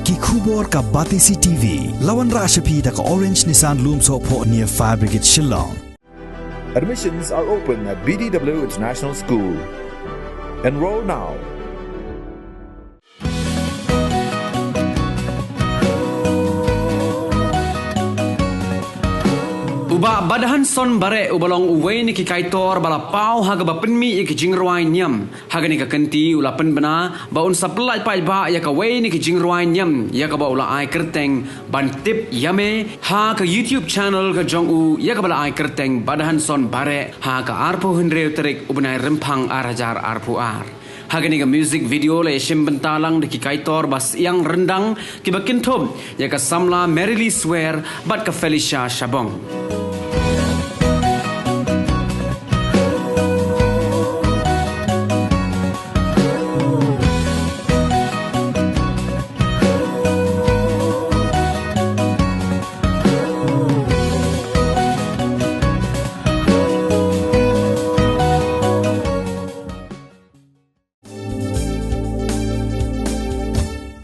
ki khubor ka Batisi TV lawan Rashapi da ka Orange Nissan Lumso po near Fire Brigade Shillong. Admissions are open at BDW International School. Enroll now. Uba Badhanson Bareh ubalong uwe ni ki kaitor bala pau haga ba penmi ki Jingrwai Niam haga ni ka kenti ula pen bana ba un supply pai ba ya ka we ni ki Jingrwai Niam ya ka ba ula ai kerteng ban tip yame ha ka YouTube channel ka jong u ya ka bala ai kerteng Badhanson Bareh ha ka arpo henreu terik ubnai rempang arajar arpo ar haga ni ka music video le shim bentalang de ki kaitor bas yang rendang ki bakin thom ya ka samla merrily swear bat ka Felicia Shabong.